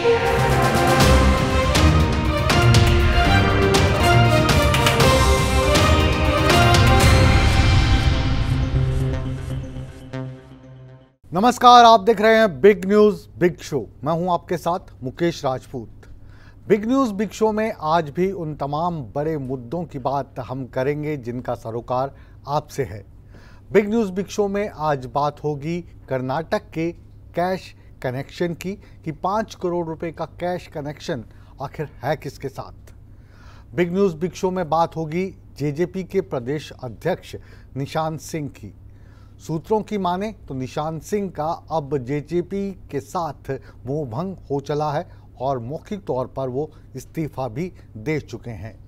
नमस्कार, आप देख रहे हैं बिग न्यूज बिग शो। मैं हूं आपके साथ Mukesh Rajput. Big news big show में आज भी उन तमाम बड़े मुद्दों की बात हम करेंगे जिनका सरोकार आपसे है। बिग न्यूज बिग शो में आज बात होगी कर्नाटक के कैश कनेक्शन की कि 5 करोड़ रुपए का कैश कनेक्शन आखिर है किसके साथ। बिग न्यूज बिग शो में बात होगी जेजेपी के प्रदेश अध्यक्ष निशान सिंह की। सूत्रों की माने तो निशान सिंह का अब जेजेपी के साथ मोहभंग हो चला है और मौखिक तौर पर वो इस्तीफा भी दे चुके हैं।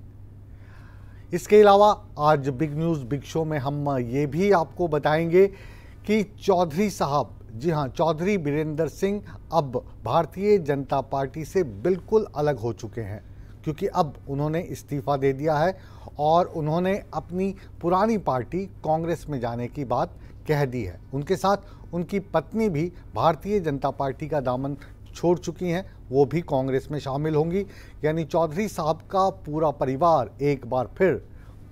इसके अलावा आज बिग न्यूज़ बिग शो में हम ये भी आपको बताएंगे कि चौधरी साहब, जी हाँ, चौधरी बीरेंद्र सिंह अब भारतीय जनता पार्टी से बिल्कुल अलग हो चुके हैं, क्योंकि अब उन्होंने इस्तीफा दे दिया है और उन्होंने अपनी पुरानी पार्टी कांग्रेस में जाने की बात कह दी है। उनके साथ उनकी पत्नी भी भारतीय जनता पार्टी का दामन छोड़ चुकी हैं, वो भी कांग्रेस में शामिल होंगी। यानी चौधरी साहब का पूरा परिवार एक बार फिर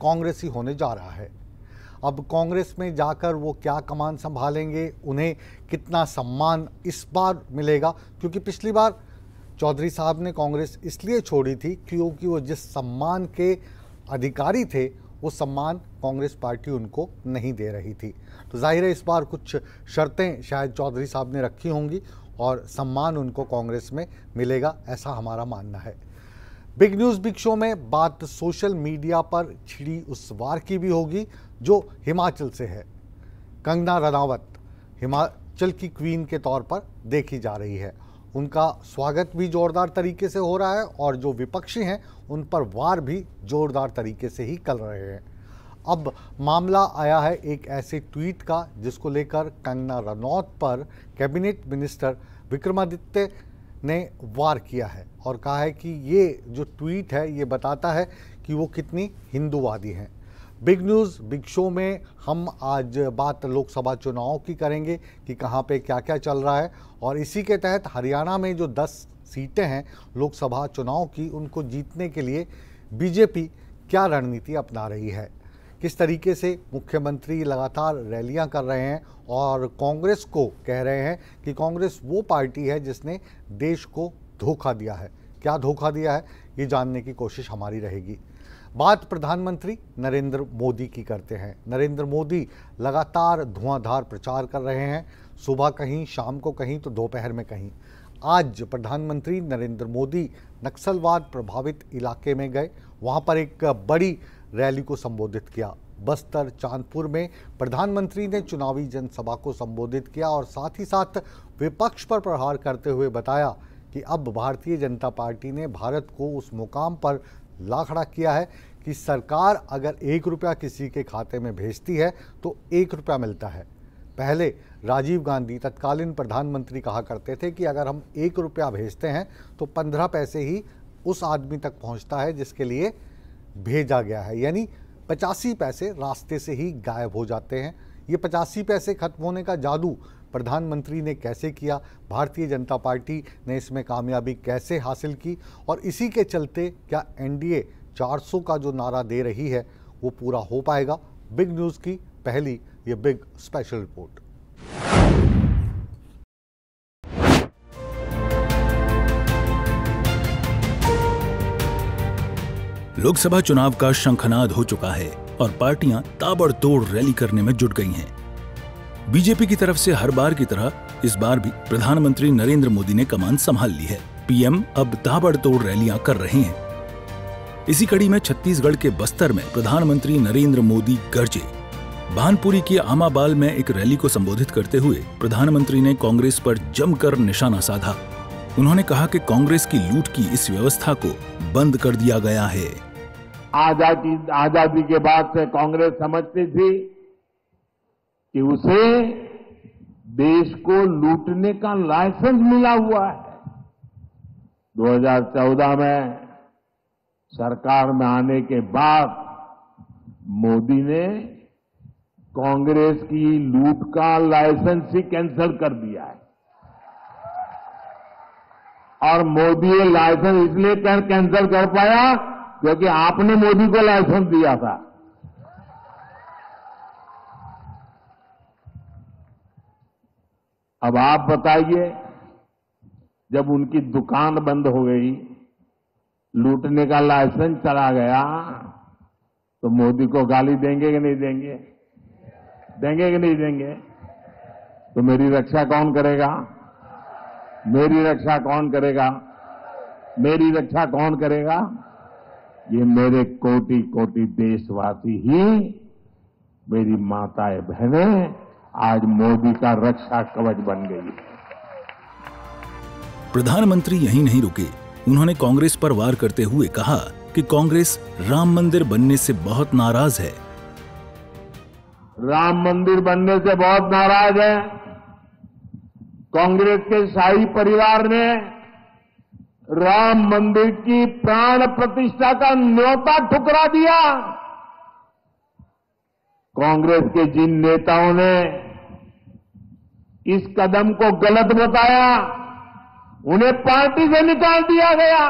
कांग्रेसी होने जा रहा है। अब कांग्रेस में जाकर वो क्या कमान संभालेंगे, उन्हें कितना सम्मान इस बार मिलेगा, क्योंकि पिछली बार चौधरी साहब ने कांग्रेस इसलिए छोड़ी थी क्योंकि वो जिस सम्मान के अधिकारी थे वो सम्मान कांग्रेस पार्टी उनको नहीं दे रही थी। तो जाहिर है इस बार कुछ शर्तें शायद चौधरी साहब ने रखी होंगी और सम्मान उनको कांग्रेस में मिलेगा, ऐसा हमारा मानना है। बिग न्यूज़ बिग शो में बात सोशल मीडिया पर छिड़ी उस वार की भी होगी जो हिमाचल से है। कंगना रनावत हिमाचल की क्वीन के तौर पर देखी जा रही है। उनका स्वागत भी जोरदार तरीके से हो रहा है और जो विपक्षी हैं उन पर वार भी जोरदार तरीके से ही कर रहे हैं। अब मामला आया है एक ऐसे ट्वीट का जिसको लेकर कंगना रनौत पर कैबिनेट मिनिस्टर विक्रमादित्य ने वार किया है और कहा है कि ये जो ट्वीट है ये बताता है कि वो कितनी हिंदूवादी हैं। बिग न्यूज़ बिग शो में हम आज बात लोकसभा चुनाव की करेंगे कि कहाँ पे क्या क्या चल रहा है और इसी के तहत हरियाणा में जो 10 सीटें हैं लोकसभा चुनाव की, उनको जीतने के लिए बीजेपी क्या रणनीति अपना रही है, किस तरीके से मुख्यमंत्री लगातार रैलियां कर रहे हैं और कांग्रेस को कह रहे हैं कि कांग्रेस वो पार्टी है जिसने देश को धोखा दिया है। क्या धोखा दिया है ये जानने की कोशिश हमारी रहेगी। बात प्रधानमंत्री नरेंद्र मोदी की करते हैं। नरेंद्र मोदी लगातार धुआंधार प्रचार कर रहे हैं, सुबह कहीं, शाम को कहीं तो दोपहर में कहीं। आज प्रधानमंत्री नरेंद्र मोदी नक्सलवाद प्रभावित इलाके में गए, वहां पर एक बड़ी रैली को संबोधित किया। बस्तर चांदपुर में प्रधानमंत्री ने चुनावी जनसभा को संबोधित किया और साथ ही साथ विपक्ष पर प्रहार करते हुए बताया कि अब भारतीय जनता पार्टी ने भारत को उस मुकाम पर ला खड़ा किया है कि सरकार अगर 1 रुपया किसी के खाते में भेजती है तो 1 रुपया मिलता है। पहले राजीव गांधी तत्कालीन प्रधानमंत्री कहा करते थे कि अगर हम 1 रुपया भेजते हैं तो 15 पैसे ही उस आदमी तक पहुंचता है जिसके लिए भेजा गया है, यानी 85 पैसे रास्ते से ही गायब हो जाते हैं। ये 85 पैसे खत्म होने का जादू प्रधानमंत्री ने कैसे किया, भारतीय जनता पार्टी ने इसमें कामयाबी कैसे हासिल की और इसी के चलते क्या एनडीए 400 का जो नारा दे रही है वो पूरा हो पाएगा। बिग न्यूज़ की पहली ये बिग स्पेशल रिपोर्ट। लोकसभा चुनाव का शंखनाद हो चुका है और पार्टियां ताबड़तोड़ रैली करने में जुट गई हैं। बीजेपी की तरफ से हर बार की तरह इस बार भी प्रधानमंत्री नरेंद्र मोदी ने कमान संभाल ली है। पीएम अब ताबड़तोड़ रैलियां कर रहे हैं। इसी कड़ी में छत्तीसगढ़ के बस्तर में प्रधानमंत्री नरेंद्र मोदी गरजे। भानपुरी की आमाबाल में एक रैली को संबोधित करते हुए प्रधानमंत्री ने कांग्रेस पर जमकर निशाना साधा। उन्होंने कहा कि कांग्रेस की लूट की इस व्यवस्था को बंद कर दिया गया है। आजादी के बाद से कांग्रेस समझती थी कि उसे देश को लूटने का लाइसेंस मिला हुआ है। 2014 में सरकार में आने के बाद मोदी ने कांग्रेस की लूट का लाइसेंस ही कैंसिल कर दिया है। और मोदी ये लाइसेंस इसलिए कैंसिल कर पाया क्योंकि आपने मोदी को लाइसेंस दिया था। अब आप बताइए, जब उनकी दुकान बंद हो गई, लूटने का लाइसेंस चला गया, तो मोदी को गाली देंगे कि नहीं देंगे? देंगे कि नहीं देंगे? तो मेरी रक्षा कौन करेगा? मेरी रक्षा कौन करेगा? मेरी रक्षा कौन करेगा? ये मेरे कोटि कोटि देशवासी ही, मेरी माताएं बहनें आज मोदी का रक्षा कवच बन गई है। प्रधानमंत्री यहीं नहीं रुके, उन्होंने कांग्रेस पर वार करते हुए कहा कि कांग्रेस राम मंदिर बनने से बहुत नाराज है। राम मंदिर बनने से बहुत नाराज है। कांग्रेस के शाही परिवार ने राम मंदिर की प्राण प्रतिष्ठा का न्योता ठुकरा दिया। कांग्रेस के जिन नेताओं ने इस कदम को गलत बताया, उन्हें पार्टी से निकाल दिया गया।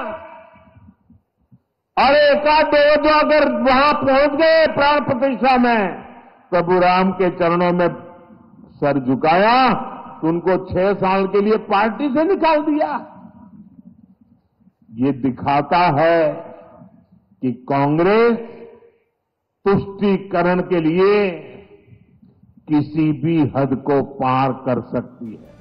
और एकाध दो जो अगर वहां पहुंच गए प्राण प्रतिष्ठा में, प्रभु राम के चरणों में सर झुकाया, तो उनको 6 साल के लिए पार्टी से निकाल दिया। ये दिखाता है कि कांग्रेस तुष्टीकरण के लिए किसी भी हद को पार कर सकती है।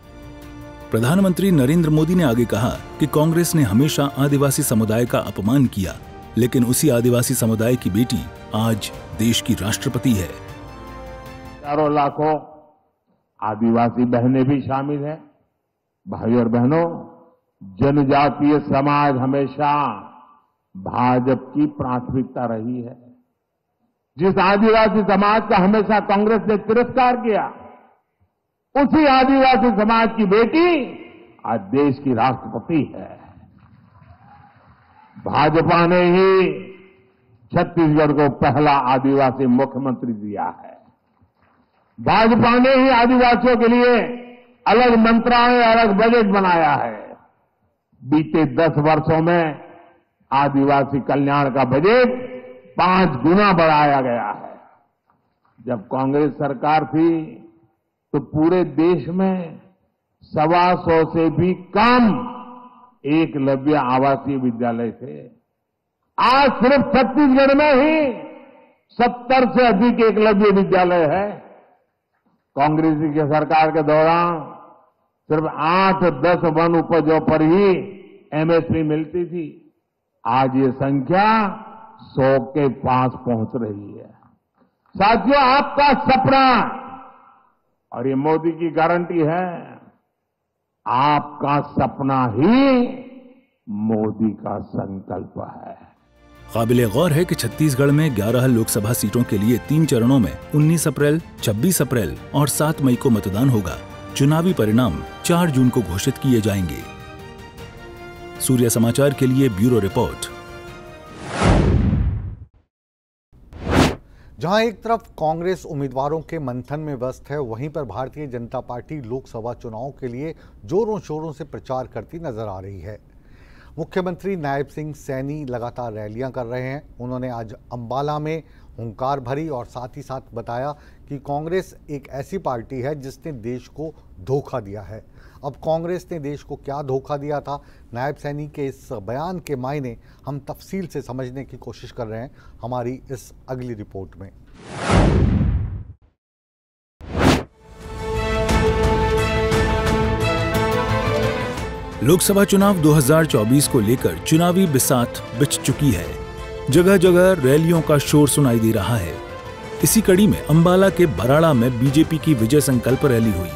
प्रधानमंत्री नरेंद्र मोदी ने आगे कहा कि कांग्रेस ने हमेशा आदिवासी समुदाय का अपमान किया, लेकिन उसी आदिवासी समुदाय की बेटी आज देश की राष्ट्रपति है। हजारों लाखों आदिवासी बहनें भी शामिल हैं। भाई और बहनों, जनजातीय समाज हमेशा भाजपा की प्राथमिकता रही है। जिस आदिवासी समाज का हमेशा कांग्रेस ने तिरस्कार किया, उसी आदिवासी समाज की बेटी आज देश की राष्ट्रपति है। भाजपा ने ही छत्तीसगढ़ को पहला आदिवासी मुख्यमंत्री दिया है। भाजपा ने ही आदिवासियों के लिए अलग मंत्रालय, अलग बजट बनाया है। बीते 10 वर्षों में आदिवासी कल्याण का बजट 5 गुना बढ़ाया गया है। जब कांग्रेस सरकार थी तो पूरे देश में 125 से भी कम एकलव्य आवासीय विद्यालय थे। आज सिर्फ छत्तीसगढ़ में ही 70 से अधिक एकलव्य विद्यालय है। कांग्रेस की सरकार के दौरान सिर्फ 8-10 वन उपजों पर ही एमएसपी मिलती थी। आज ये संख्या 100 के पास पहुंच रही है। साथियों, आपका सपना, और ये मोदी की गारंटी है, आपका सपना ही मोदी का संकल्प है। काबिले गौर है कि छत्तीसगढ़ में 11 लोकसभा सीटों के लिए 3 चरणों में 19 अप्रैल, 26 अप्रैल और 7 मई को मतदान होगा। चुनावी परिणाम 4 जून को घोषित किए जाएंगे। सूर्य समाचार के लिए ब्यूरो रिपोर्ट। जहां एक तरफ कांग्रेस उम्मीदवारों के मंथन में व्यस्त है, वहीं पर भारतीय जनता पार्टी लोकसभा चुनाव के लिए जोरों शोरों से प्रचार करती नजर आ रही है। मुख्यमंत्री नायब सिंह सैनी लगातार रैलियां कर रहे हैं। उन्होंने आज अंबाला में हुंकार भरी और साथ ही साथ बताया कि कांग्रेस एक ऐसी पार्टी है जिसने देश को धोखा दिया है। अब कांग्रेस ने देश को क्या धोखा दिया था, नायब सैनी के इस बयान के मायने हम तफसील से समझने की कोशिश कर रहे हैं हमारी इस अगली रिपोर्ट में। लोकसभा चुनाव 2024 को लेकर चुनावी बिसात बिछ चुकी है। जगह जगह रैलियों का शोर सुनाई दे रहा है। इसी कड़ी में अंबाला के बराड़ा में बीजेपी की विजय संकल्प रैली हुई,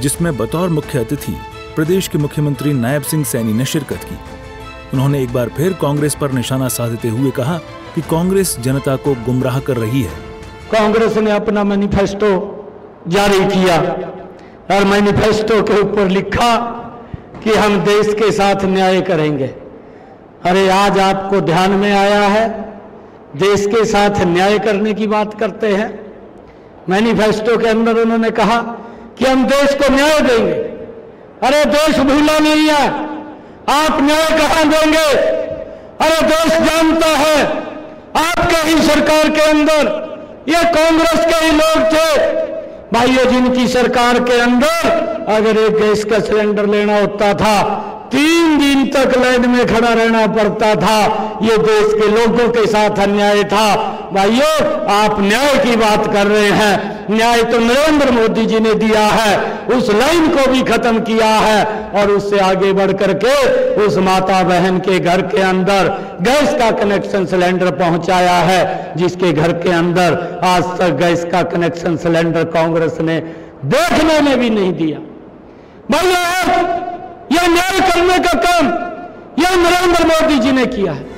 जिसमें बतौर मुख्य अतिथि प्रदेश के मुख्यमंत्री नायब सिंह सैनी ने शिरकत की। उन्होंने एक बार फिर कांग्रेस पर निशाना साधते हुए कहा कि कांग्रेस जनता को गुमराह कर रही है। कांग्रेस ने अपना मैनिफेस्टो जारी किया और मैनिफेस्टो के ऊपर लिखा कि हम देश के साथ न्याय करेंगे। अरे आज आपको ध्यान में आया है, देश के साथ न्याय करने की बात करते हैं। मैनिफेस्टो के अंदर उन्होंने कहा कि हम देश को न्याय देंगे। अरे देश भूला नहीं है, आप न्याय कहां देंगे? अरे देश जानता है आपके ही सरकार के अंदर ये कांग्रेस के ही लोग थे भाइयों, जिनकी सरकार के अंदर अगर एक गैस का सिलेंडर लेना होता था 3 दिन तक लाइन में खड़ा रहना पड़ता था। ये देश के लोगों के साथ अन्याय था। भाइयों, आप न्याय की बात कर रहे हैं, न्याय तो नरेंद्र मोदी जी ने दिया है, उस लाइन को भी खत्म किया है और उससे आगे बढ़ करके उस माता बहन के घर के अंदर गैस का कनेक्शन सिलेंडर पहुंचाया है, जिसके घर के अंदर आज तक गैस का कनेक्शन सिलेंडर कांग्रेस ने देखने में भी नहीं दिया। भाइयों, यह न्याय करने का काम यह नरेंद्र मोदी जी ने किया है।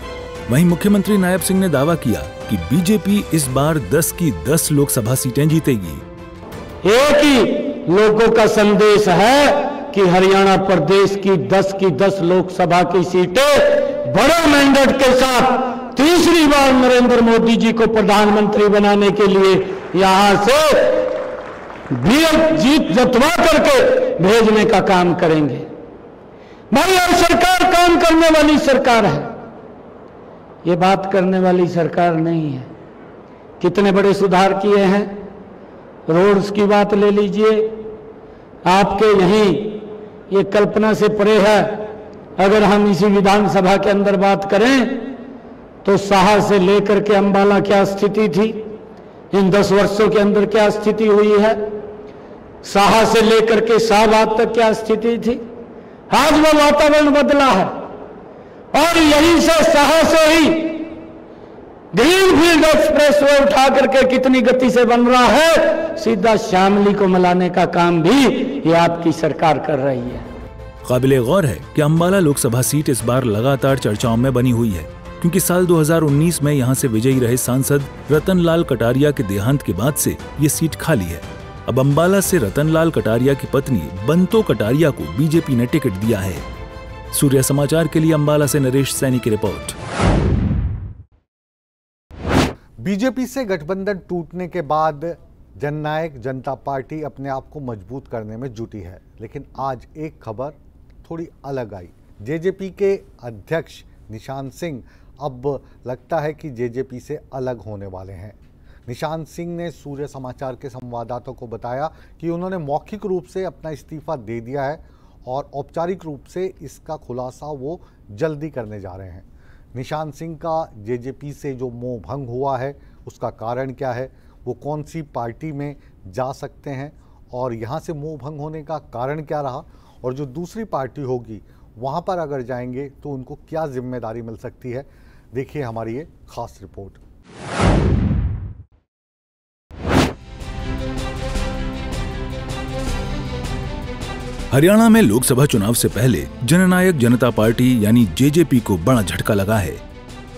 वहीं मुख्यमंत्री नायब सिंह ने दावा किया कि बीजेपी इस बार 10 की 10 लोकसभा सीटें जीतेगी। एक ही लोगों का संदेश है कि हरियाणा प्रदेश की 10 लोकसभा की सीटें बड़े मैंडेट के साथ तीसरी बार नरेंद्र मोदी जी को प्रधानमंत्री बनाने के लिए यहां से जीत जतवा करके भेजने का काम करेंगे। भाई, और सरकार काम करने वाली सरकार है, ये बात करने वाली सरकार नहीं है। कितने बड़े सुधार किए हैं, रोड्स की बात ले लीजिए, आपके यहीं ये कल्पना से परे है। अगर हम इसी विधानसभा के अंदर बात करें तो साहा से लेकर के अंबाला क्या स्थिति थी, इन 10 वर्षों के अंदर क्या स्थिति हुई है, साहा से लेकर के शाहबाद तक क्या स्थिति थी। आज वो वातावरण बदला है और यहीं से साहा से ही ग्रीनफील्ड एक्सप्रेस वे उठा करके कितनी गति से बन रहा है, सीधा शामली को मिलाने का काम भी ये आपकी सरकार कर रही है। काबिले गौर है कि अंबाला लोकसभा सीट इस बार लगातार चर्चाओं में बनी हुई है, क्योंकि साल 2019 में यहां से विजयी रहे सांसद रतन लाल कटारिया के देहांत के बाद से ये सीट खाली है। अब अंबाला से रतन लाल कटारिया की पत्नी बंतो कटारिया को बीजेपी ने टिकट दिया है। सूर्य समाचार के लिए अंबाला से नरेश सैनी की रिपोर्ट। बीजेपी से गठबंधन टूटने के बाद जननायक जनता पार्टी अपने आप को मजबूत करने में जुटी है, लेकिन आज एक खबर थोड़ी अलग आई। जेजेपी के अध्यक्ष निशान सिंह अब लगता है कि जेजेपी से अलग होने वाले हैं। निशान सिंह ने सूर्य समाचार के संवाददाताओं को बताया कि उन्होंने मौखिक रूप से अपना इस्तीफा दे दिया है और औपचारिक रूप से इसका खुलासा वो जल्दी करने जा रहे हैं। निशान सिंह का जेजेपी से जो मोह भंग हुआ है उसका कारण क्या है, वो कौन सी पार्टी में जा सकते हैं और यहाँ से मोह भंग होने का कारण क्या रहा, और जो दूसरी पार्टी होगी वहाँ पर अगर जाएंगे तो उनको क्या जिम्मेदारी मिल सकती है, देखिए हमारी ये खास रिपोर्ट। हरियाणा में लोकसभा चुनाव से पहले जननायक जनता पार्टी यानी जेजेपी को बड़ा झटका लगा है।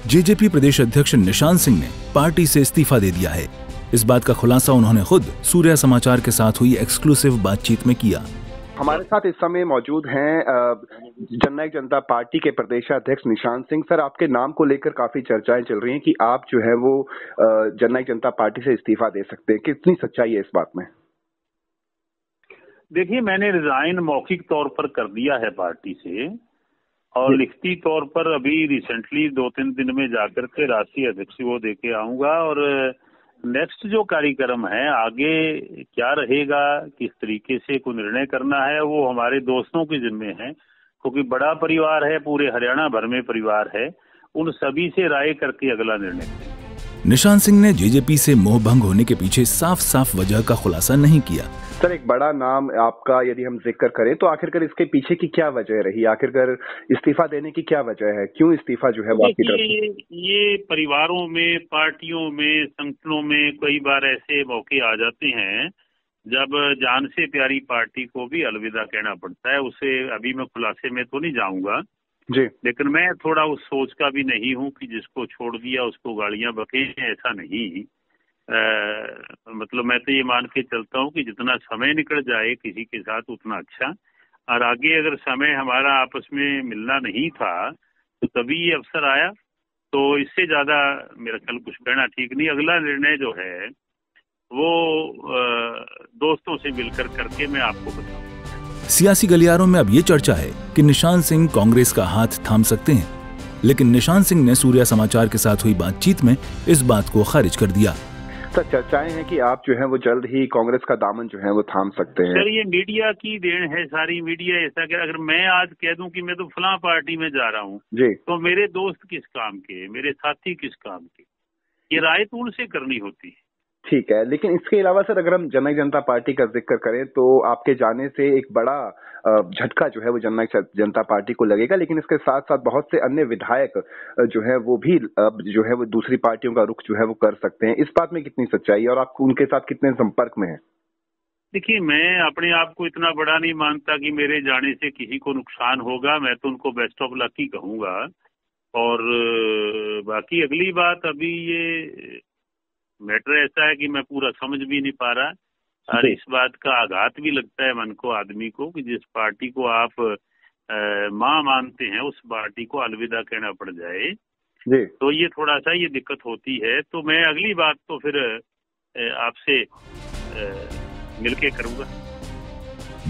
जेजेपी प्रदेश अध्यक्ष निशान सिंह ने पार्टी से इस्तीफा दे दिया है। इस बात का खुलासा उन्होंने खुद सूर्य समाचार के साथ हुई एक्सक्लूसिव बातचीत में किया। हमारे साथ इस समय मौजूद हैं जननायक जनता पार्टी के प्रदेश अध्यक्ष निशान सिंह। सर, आपके नाम को लेकर काफी चर्चाएं चल रही हैं कि आप जो है वो जननायक जनता पार्टी से इस्तीफा दे सकते हैं, कितनी सच्चाई है इस बात में? देखिए, मैंने रिजाइन मौखिक तौर पर कर दिया है पार्टी से और लिखती तौर पर अभी रिसेंटली 2-3 दिन में जाकर के राष्ट्रीय अध्यक्ष वो दे के आऊंगा। और नेक्स्ट जो कार्यक्रम है आगे क्या रहेगा, किस तरीके से कोई निर्णय करना है, वो हमारे दोस्तों के जिम्मे है, क्योंकि बड़ा परिवार है, पूरे हरियाणा भर में परिवार है, उन सभी से राय करके अगला निर्णय करेंगे। निशान सिंह ने जेजेपी से मोह भंग होने के पीछे साफ साफ वजह का खुलासा नहीं किया। सर, एक बड़ा नाम आपका यदि हम जिक्र करें तो आखिरकार इसके पीछे की क्या वजह रही, आखिरकार इस्तीफा देने की क्या वजह है, क्यों इस्तीफा जो है वो आपकी तरफ से? ये परिवारों में, पार्टियों में, संगठनों में कई बार ऐसे मौके आ जाते हैं जब जान से प्यारी पार्टी को भी अलविदा कहना पड़ता है। उसे अभी मैं खुलासे में तो नहीं जाऊंगा जी, लेकिन मैं थोड़ा उस सोच का भी नहीं हूं कि जिसको छोड़ दिया उसको गालियां बके, ऐसा नहीं। मतलब मैं तो ये मान के चलता हूं कि जितना समय निकल जाए किसी के साथ उतना अच्छा, और आगे अगर समय हमारा आपस में मिलना नहीं था तो तभी ये अवसर आया, तो इससे ज्यादा मेरा ख्याल कुछ कहना ठीक नहीं। अगला निर्णय जो है वो दोस्तों से मिलकर करके मैं आपको बताऊं। सियासी गलियारों में अब ये चर्चा है कि निशान सिंह कांग्रेस का हाथ थाम सकते हैं, लेकिन निशान सिंह ने सूर्या समाचार के साथ हुई बातचीत में इस बात को खारिज कर दिया। सर, चर्चाएं हैं कि आप जो है वो जल्द ही कांग्रेस का दामन जो है वो थाम सकते हैं। सर, ये मीडिया की देन है, सारी मीडिया ऐसा कि अगर मैं आज कह दूं कि मैं तो फलां पार्टी में जा रहा हूं जी, तो मेरे दोस्त किस काम के, मेरे साथी किस काम के, ये राय तो उनसे करनी होती है। ठीक है, लेकिन इसके अलावा सर अगर हम जननायक जनता पार्टी का जिक्र करें तो आपके जाने से एक बड़ा झटका जो है वो जननायक जनता पार्टी को लगेगा, लेकिन इसके साथ साथ बहुत से अन्य विधायक जो है वो भी जो है वो दूसरी पार्टियों का रुख जो है वो कर सकते हैं। इस बात में कितनी सच्चाई है और आप उनके साथ कितने संपर्क में हैं? देखिए, मैं अपने आप को इतना बड़ा नहीं मानता कि मेरे जाने से किसी को नुकसान होगा। मैं तो उनको बेस्ट ऑफ लक ही कहूंगा। और बाकी अगली बात, अभी ये मैटर ऐसा है कि मैं पूरा समझ भी नहीं पा रहा, और इस बात का आघात भी लगता है मन को, आदमी को, कि जिस पार्टी को आप मां मानते हैं उस पार्टी को अलविदा कहना पड़ जाए जी। तो ये थोड़ा सा ये दिक्कत होती है। तो मैं अगली बात तो फिर आपसे मिलके करूंगा।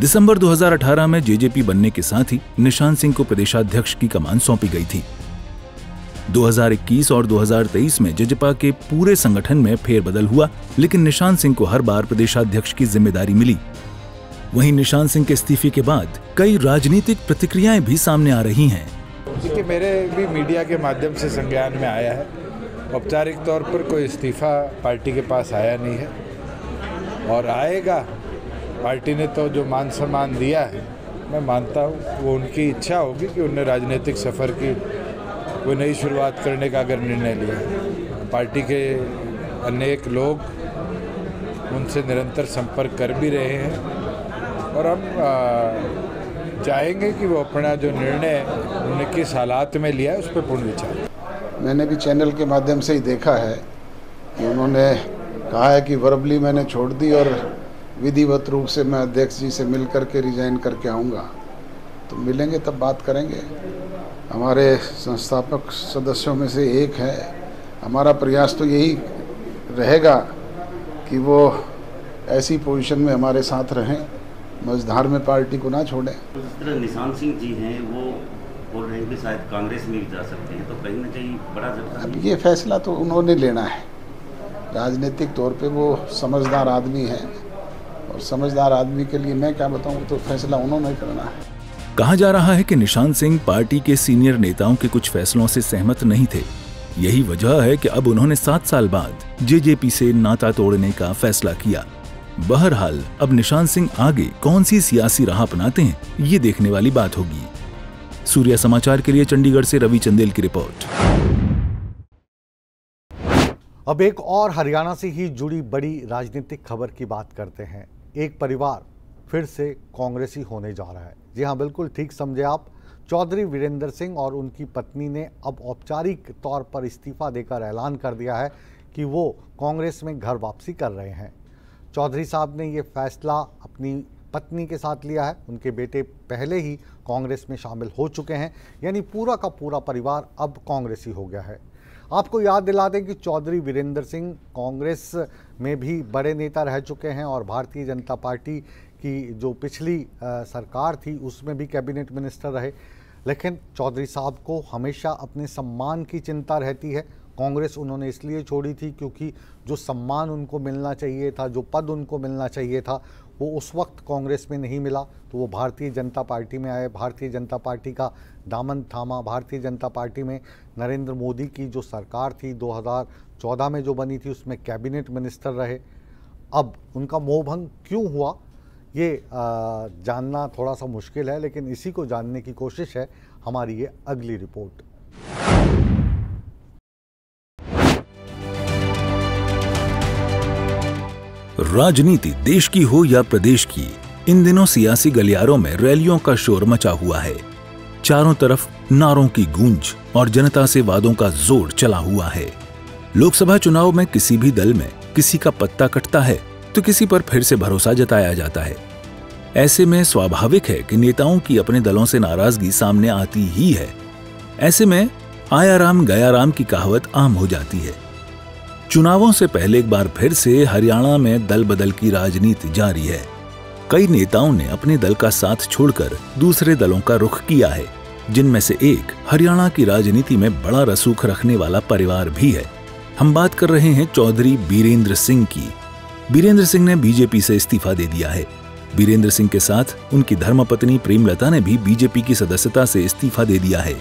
दिसंबर 2018 में जेजेपी बनने के साथ ही निशान सिंह को प्रदेशाध्यक्ष की कमान सौंपी गई थी। 2021 और 2023 में जेजेपा के पूरे संगठन में फेरबदल हुआ, लेकिन निशान सिंह को हर बार प्रदेशाध्यक्ष की जिम्मेदारी मिली। वहीं निशान सिंह के इस्तीफे के बाद कई राजनीतिक प्रतिक्रियाएं भी सामने आ रही हैं। कि मेरे भी मीडिया के माध्यम से संज्ञान में आया है, औपचारिक तौर पर कोई इस्तीफा पार्टी के पास आया नहीं है और आएगा। पार्टी ने तो जो मान सम्मान दिया है, मैं मानता हूँ वो उनकी इच्छा होगी कि उन्हें राजनीतिक सफ़र की कोई नई शुरुआत करने का अगर निर्णय लिया। पार्टी के अनेक लोग उनसे निरंतर संपर्क कर भी रहे हैं और हम चाहेंगे कि वो अपना जो निर्णय उन्होंने किस हालात में लिया है उस पर पूर्ण विचार। मैंने भी चैनल के माध्यम से ही देखा है कि उन्होंने कहा है कि वर्बली मैंने छोड़ दी और विधिवत रूप से मैं अध्यक्ष जी से मिल करके रिजाइन करके आऊँगा। तो मिलेंगे तब बात करेंगे। हमारे संस्थापक सदस्यों में से एक है। हमारा प्रयास तो यही रहेगा कि वो ऐसी पोजीशन में हमारे साथ रहें, मझधार में पार्टी को ना छोड़ें। जिस तरह निशान सिंह जी हैं वो बोल रहे हैं कि शायद कांग्रेस में भी जा सकते हैं, तो कहीं ना कहीं बड़ा झटका। अब ये फैसला तो उन्होंने लेना है। राजनीतिक तौर पे वो समझदार आदमी है और समझदार आदमी के लिए मैं क्या बताऊं, तो फैसला उन्होंने करना है। कहा जा रहा है कि निशान सिंह पार्टी के सीनियर नेताओं के कुछ फैसलों से सहमत नहीं थे। यही वजह है कि अब उन्होंने 7 साल बाद जेजेपी से नाता तोड़ने का फैसला किया। बहरहाल अब निशान सिंह आगे कौन सी सियासी राह अपनाते हैं, ये देखने वाली बात होगी। सूर्या समाचार के लिए चंडीगढ़ से रवि चंदेल की रिपोर्ट। अब एक और हरियाणा से ही जुड़ी बड़ी राजनीतिक खबर की बात करते हैं। एक परिवार फिर से कांग्रेसी होने जा रहा है। जी हाँ, बिल्कुल ठीक समझे आप। चौधरी वीरेंद्र सिंह और उनकी पत्नी ने अब औपचारिक तौर पर इस्तीफा देकर ऐलान कर दिया है कि वो कांग्रेस में घर वापसी कर रहे हैं। चौधरी साहब ने ये फैसला अपनी पत्नी के साथ लिया है। उनके बेटे पहले ही कांग्रेस में शामिल हो चुके हैं, यानी पूरा का पूरा परिवार अब कांग्रेसी हो गया है। आपको याद दिला दें कि चौधरी वीरेंद्र सिंह कांग्रेस में भी बड़े नेता रह चुके हैं और भारतीय जनता पार्टी की जो पिछली सरकार थी उसमें भी कैबिनेट मिनिस्टर रहे। लेकिन चौधरी साहब को हमेशा अपने सम्मान की चिंता रहती है। कांग्रेस उन्होंने इसलिए छोड़ी थी क्योंकि जो सम्मान उनको मिलना चाहिए था, जो पद उनको मिलना चाहिए था, वो उस वक्त कांग्रेस में नहीं मिला। तो वो भारतीय जनता पार्टी में आए, भारतीय जनता पार्टी का दामन थामा। भारतीय जनता पार्टी में नरेंद्र मोदी की जो सरकार थी 2014 में जो बनी थी, उसमें कैबिनेट मिनिस्टर रहे। अब उनका मोहभंग क्यों हुआ ये जानना थोड़ा सा मुश्किल है, लेकिन इसी को जानने की कोशिश है हमारी ये अगली रिपोर्ट। राजनीति देश की हो या प्रदेश की, इन दिनों सियासी गलियारों में रैलियों का शोर मचा हुआ है। चारों तरफ नारों की गूंज और जनता से वादों का जोर चला हुआ है। लोकसभा चुनाव में किसी भी दल में किसी का पत्ता कटता है तो किसी पर फिर से भरोसा जताया जाता है। ऐसे में स्वाभाविक है कि नेताओं की अपने दलों से नाराजगी सामने आती ही है। ऐसे में आया राम गया राम की कहावत आम हो जाती है। चुनावों से पहले एक बार फिर से हरियाणा में दल बदल की राजनीति जारी है। कई नेताओं ने अपने दल का साथ छोड़कर दूसरे दलों का रुख किया है, जिनमें से एक हरियाणा की राजनीति में बड़ा रसूख रखने वाला परिवार भी है। हम बात कर रहे हैं चौधरी बीरेंद्र सिंह की। बीरेंद्र सिंह ने बीजेपी से इस्तीफा दे दिया है। बीरेंद्र सिंह के साथ उनकी धर्मपत्नी प्रेमलता ने भी बीजेपी की सदस्यता से इस्तीफा दे दिया है।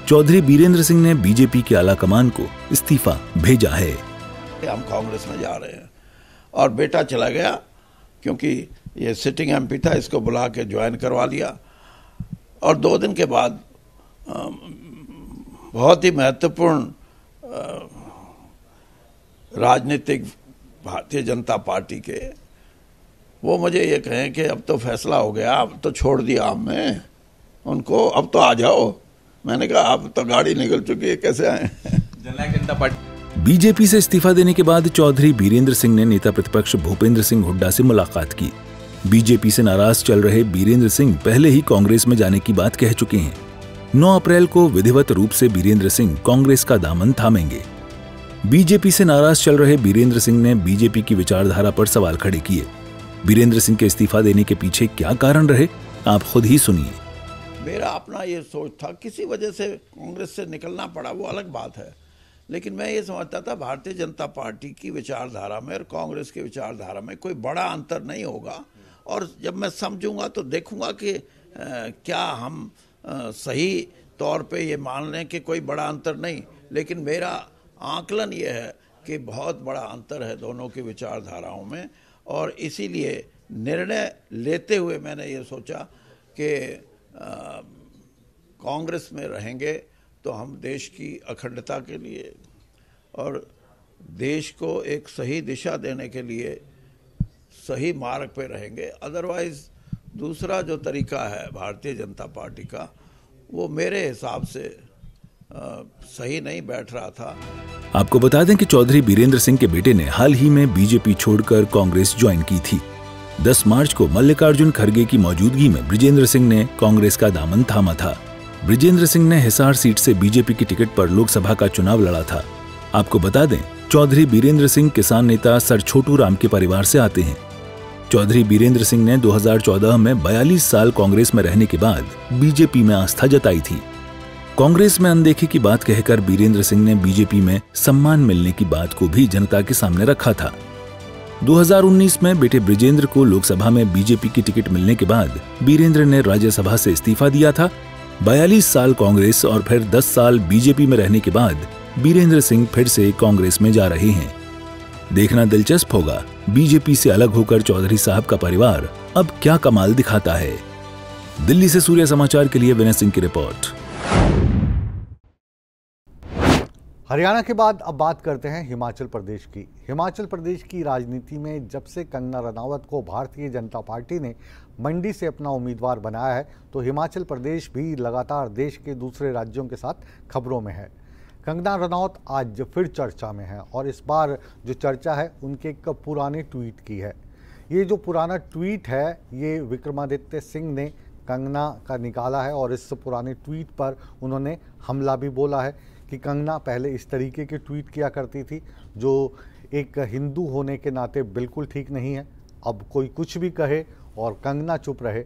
चौधरी बीरेंद्र सिंह ने बीजेपी के आलाकमान को इस्तीफा भेजा है। हम कांग्रेस में जा रहे हैं और बेटा चला गया क्योंकि ये सिटिंग एमपी था, इसको बुला के ज्वाइन करवा लिया। और 2 दिन के बाद बहुत ही महत्वपूर्ण राजनीतिक भारतीय जनता पार्टी के वो मुझे ये कहें कि अब तो फैसला हो गया, अब तो छोड़ दिया आपने उनको, अब तो आ जाओ। मैंने कहा अब तो गाड़ी निकल चुकी है, कैसे आए। जननायक जनता पार्टी बीजेपी से इस्तीफा देने के बाद चौधरी बीरेंद्र सिंह ने नेता प्रतिपक्ष भूपेंद्र सिंह हुड्डा से मुलाकात की। बीजेपी से नाराज चल रहे बीरेंद्र सिंह पहले ही कांग्रेस में जाने की बात कह चुके हैं। 9 अप्रैल को विधिवत रूप से बीरेंद्र सिंह कांग्रेस का दामन थामेंगे। बीजेपी से नाराज चल रहे बीरेंद्र सिंह ने बीजेपी की विचारधारा पर सवाल खड़े किए। बीरेंद्र सिंह के इस्तीफा देने के पीछे क्या कारण रहे, आप खुद ही सुनिए। मेरा अपना ये सोच था, किसी वजह से कांग्रेस से निकलना पड़ा वो अलग बात है, लेकिन मैं ये समझता था भारतीय जनता पार्टी की विचारधारा में और कांग्रेस की विचारधारा में कोई बड़ा अंतर नहीं होगा। और जब मैं समझूंगा तो देखूंगा कि क्या हम सही तौर पे ये मान लें कि कोई बड़ा अंतर नहीं, लेकिन मेरा आकलन ये है कि बहुत बड़ा अंतर है दोनों की विचारधाराओं में। और इसीलिए निर्णय लेते हुए मैंने ये सोचा कि कांग्रेस में रहेंगे तो हम देश की अखंडता के लिए और देश को एक सही दिशा देने के लिए सही मार्ग पे रहेंगे। अदरवाइज दूसरा जो तरीका है भारतीय जनता पार्टी का, वो मेरे हिसाब से सही नहीं बैठ रहा था। आपको बता दें कि चौधरी बीरेंद्र सिंह के बेटे ने हाल ही में बीजेपी छोड़कर कांग्रेस ज्वाइन की थी। 10 मार्च को मल्लिकार्जुन खड़गे की मौजूदगी में बृजेंद्र सिंह ने कांग्रेस का दामन थामा था। बृजेंद्र सिंह ने हिसार सीट से बीजेपी की टिकट पर लोकसभा का चुनाव लड़ा था। आपको बता दें, चौधरी बीरेंद्र सिंह किसान नेता सर छोटू राम के परिवार से आते हैं। चौधरी बीरेंद्र सिंह ने 2014 में 42 साल कांग्रेस में रहने के बाद बीजेपी में आस्था जताई थी। कांग्रेस में अनदेखी की बात कहकर बीरेंद्र सिंह ने बीजेपी में सम्मान मिलने की बात को भी जनता के सामने रखा था। 2019 में बेटे बृजेंद्र को लोकसभा में बीजेपी की टिकट मिलने के बाद बीरेंद्र ने राज्यसभा से इस्तीफा दिया था। 42 साल कांग्रेस और फिर 10 साल बीजेपी में रहने के बाद बीरेंद्र सिंह फिर से कांग्रेस में जा रहे हैं। देखना दिलचस्प होगा, बीजेपी से अलग होकर चौधरी साहब का परिवार अब क्या कमाल दिखाता है। दिल्ली से सूर्य समाचार के लिए विनय सिंह की रिपोर्ट। हरियाणा के बाद अब बात करते हैं हिमाचल प्रदेश की। हिमाचल प्रदेश की राजनीति में जब से कंगना रनावत को भारतीय जनता पार्टी ने मंडी से अपना उम्मीदवार बनाया है, तो हिमाचल प्रदेश भी लगातार देश के दूसरे राज्यों के साथ खबरों में है। कंगना रनावत आज फिर चर्चा में है और इस बार जो चर्चा है उनके एक पुराने ट्वीट की है। ये जो पुराना ट्वीट है ये विक्रमादित्य सिंह ने कंगना का निकाला है और इस पुराने ट्वीट पर उन्होंने हमला भी बोला है कि कंगना पहले इस तरीके के ट्वीट किया करती थी जो एक हिंदू होने के नाते बिल्कुल ठीक नहीं है। अब कोई कुछ भी कहे और कंगना चुप रहे,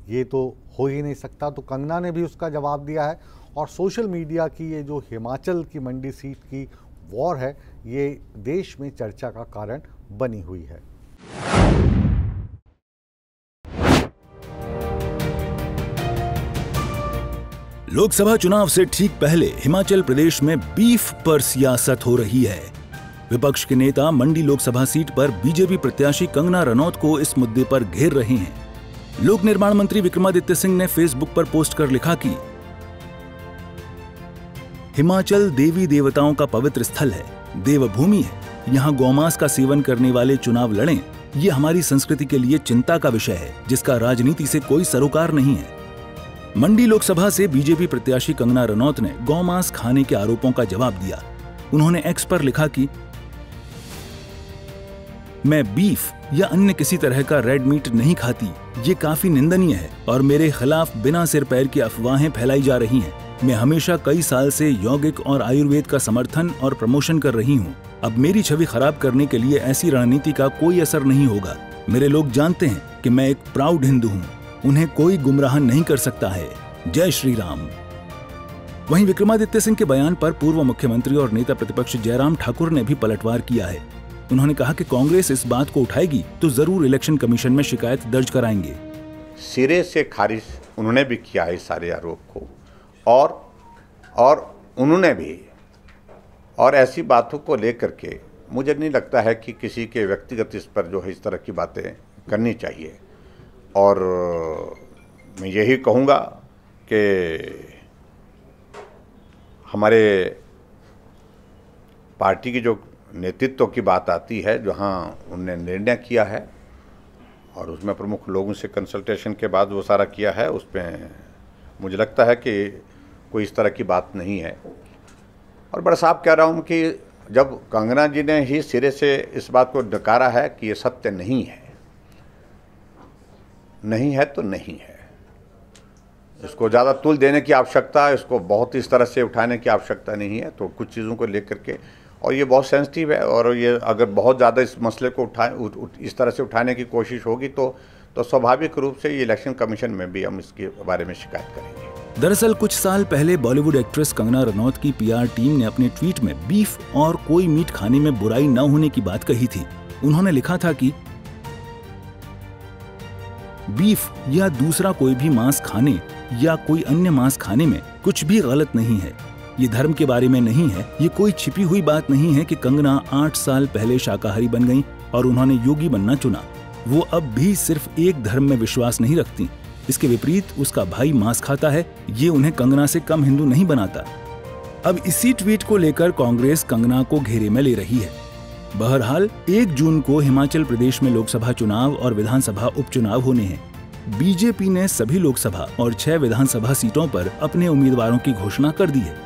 ये तो हो ही नहीं सकता। तो कंगना ने भी उसका जवाब दिया है और सोशल मीडिया की ये जो हिमाचल की मंडी सीट की वॉर है ये देश में चर्चा का कारण बनी हुई है। लोकसभा चुनाव से ठीक पहले हिमाचल प्रदेश में बीफ पर सियासत हो रही है। विपक्ष के नेता मंडी लोकसभा सीट पर बीजेपी प्रत्याशी कंगना रनौत को इस मुद्दे पर घेर रहे हैं। लोक निर्माण मंत्री विक्रमादित्य सिंह ने फेसबुक पर पोस्ट कर लिखा कि हिमाचल देवी देवताओं का पवित्र स्थल है, देवभूमि है। यहाँ गौमांस का सेवन करने वाले चुनाव लड़ें, ये हमारी संस्कृति के लिए चिंता का विषय है जिसका राजनीति से कोई सरोकार नहीं है। मंडी लोकसभा से बीजेपी प्रत्याशी कंगना रनौत ने गौमांस खाने के आरोपों का जवाब दिया। उन्होंने एक्स पर लिखा कि मैं बीफ या अन्य किसी तरह का रेड मीट नहीं खाती, ये काफी निंदनीय है और मेरे खिलाफ बिना सिर पैर की अफवाहें फैलाई जा रही हैं। मैं हमेशा कई साल से यौगिक और आयुर्वेद का समर्थन और प्रमोशन कर रही हूँ। अब मेरी छवि खराब करने के लिए ऐसी रणनीति का कोई असर नहीं होगा। मेरे लोग जानते हैं कि मैं एक प्राउड हिंदू हूं, उन्हें कोई गुमराह नहीं कर सकता है। जय श्री राम। वहीं विक्रमादित्य सिंह के बयान पर पूर्व मुख्यमंत्री और नेता प्रतिपक्ष जयराम ठाकुर ने भी पलटवार किया है। उन्होंने कहा कि कांग्रेस इस बात को उठाएगी तो जरूर इलेक्शन कमीशन में शिकायत दर्ज कराएंगे। सिरे से खारिज उन्होंने भी किया है सारे आरोप को, और उन्होंने भी, और ऐसी बातों को लेकर के मुझे नहीं लगता है कि किसी के व्यक्तिगत इस पर जो है इस तरह की बातें करनी चाहिए। और मैं यही कहूँगा कि हमारे पार्टी की जो नेतृत्व की बात आती है, जहाँ उनने निर्णय किया है और उसमें प्रमुख लोगों से कंसल्टेशन के बाद वो सारा किया है, उसमें मुझे लगता है कि कोई इस तरह की बात नहीं है। और बड़ा साहब कह रहा हूँ कि जब कंगना जी ने ही सिरे से इस बात को नकारा है कि ये सत्य नहीं है, नहीं है तो नहीं है, इसको ज़्यादा तुल देने की आवश्यकता, इसको बहुत इस तरह से उठाने की आवश्यकता नहीं है। तो कुछ चीज़ों को लेकर के, और ये बहुत सेंसिटिव है, और ये अगर बहुत ज़्यादा इस मसले को इस तरह से उठाने की कोशिश होगी तो स्वाभाविक रूप से ये इलेक्शन कमीशन में भी हम इसके बारे में शिकायत करेंगे। दरअसल कुछ साल पहले बॉलीवुड एक्ट्रेस कंगना रनौत की पीआर टीम ने अपने ट्वीट में बीफ और कोई मीट खाने में बुराई न होने की बात कही थी। उन्होंने लिखा था कि बीफ या दूसरा कोई भी मांस खाने या कोई अन्य मांस खाने में कुछ भी गलत नहीं है। ये धर्म के बारे में नहीं है, ये कोई छिपी हुई बात नहीं है कि कंगना 8 साल पहले शाकाहारी बन गईं और उन्होंने योगी बनना चुना। वो अब भी सिर्फ एक धर्म में विश्वास नहीं रखती। इसके विपरीत उसका भाई मांस खाता है, ये उन्हें कंगना से कम हिंदू नहीं बनाता। अब इसी ट्वीट को लेकर कांग्रेस कंगना को घेरे में ले रही है। बहरहाल 1 जून को हिमाचल प्रदेश में लोकसभा चुनाव और विधानसभा उपचुनाव होने हैं। बीजेपी ने सभी लोकसभा और 6 विधानसभा सीटों पर अपने उम्मीदवारों की घोषणा कर दी है।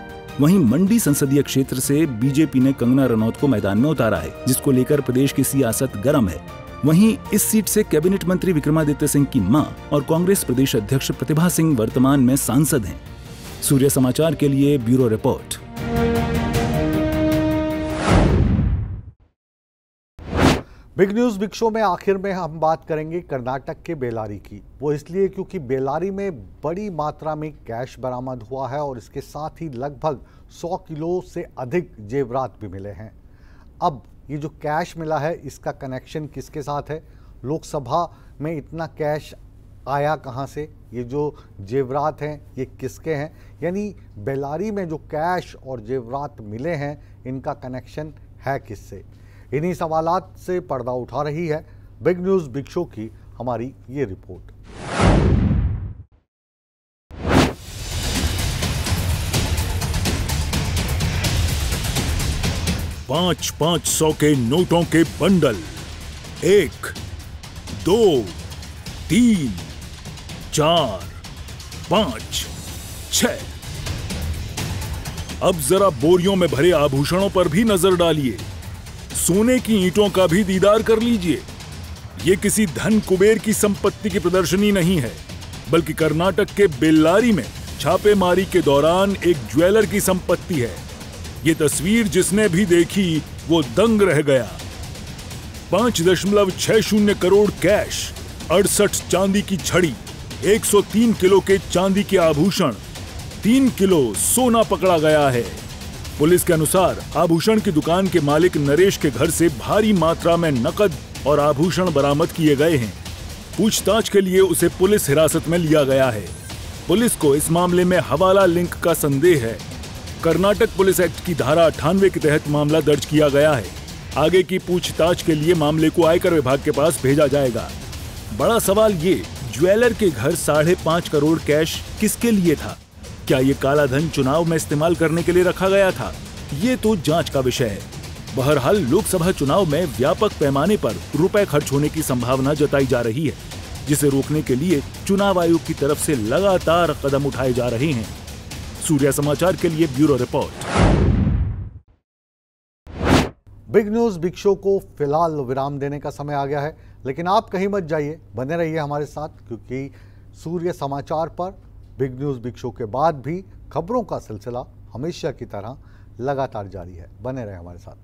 वहीं मंडी संसदीय क्षेत्र से बीजेपी ने कंगना रनौत को मैदान में उतारा है, जिसको लेकर प्रदेश की सियासत गर्म है। वहीं इस सीट से कैबिनेट मंत्री विक्रमादित्य सिंह की मां और कांग्रेस प्रदेश अध्यक्ष प्रतिभा सिंह वर्तमान में सांसद हैं। सूर्य समाचार के लिए bureau report. Big news big show में आखिर में हम बात करेंगे कर्नाटक के बेलारी की। वो इसलिए क्योंकि बेलारी में बड़ी मात्रा में कैश बरामद हुआ है और इसके साथ ही लगभग 100 किलो से अधिक जेवरात भी मिले हैं। अब ये जो कैश मिला है इसका कनेक्शन किसके साथ है? लोकसभा में इतना कैश आया कहाँ से? ये जो जेवरात हैं ये किसके हैं? यानी बेलारी में जो कैश और जेवरात मिले हैं इनका कनेक्शन है किससे? इन्हीं सवालात से पर्दा उठा रही है बिग न्यूज बिग शो की हमारी ये रिपोर्ट। पांच 500 के नोटों के बंडल, 1, 2, 3, 4, 5, 6। अब जरा बोरियों में भरे आभूषणों पर भी नजर डालिए। सोने की ईंटों का भी दीदार कर लीजिए। ये किसी धन कुबेर की संपत्ति की प्रदर्शनी नहीं है, बल्कि कर्नाटक के बेल्लारी में छापेमारी के दौरान एक ज्वेलर की संपत्ति है। ये तस्वीर जिसने भी देखी वो दंग रह गया। 5.60 करोड़ कैश, 68 चांदी की छड़ी, 103 किलो के चांदी के आभूषण, 3 किलो सोना पकड़ा गया है। पुलिस के अनुसार आभूषण की दुकान के मालिक नरेश के घर से भारी मात्रा में नकद और आभूषण बरामद किए गए हैं। पूछताछ के लिए उसे पुलिस हिरासत में लिया गया है। पुलिस को इस मामले में हवाला लिंक का संदेह है। कर्नाटक पुलिस एक्ट की धारा 98 के तहत मामला दर्ज किया गया है। आगे की पूछताछ के लिए मामले को आयकर विभाग के पास भेजा जाएगा। बड़ा सवाल ये, ज्वेलर के घर 5.5 करोड़ कैश किसके लिए था? क्या ये काला धन चुनाव में इस्तेमाल करने के लिए रखा गया था? ये तो जांच का विषय है। बहरहाल लोकसभा चुनाव में व्यापक पैमाने पर रुपए खर्च होने की संभावना जताई जा रही है, जिसे रोकने के लिए चुनाव आयोग की तरफ से लगातार कदम उठाए जा रहे हैं। सूर्य समाचार के लिए bureau report. Big news big show को फिलहाल विराम देने का समय आ गया है, लेकिन आप कहीं मत जाइए, बने रहिए हमारे साथ, क्योंकि सूर्य समाचार पर बिग न्यूज बिग शो के बाद भी खबरों का सिलसिला हमेशा की तरह लगातार जारी है। बने रहे हमारे साथ।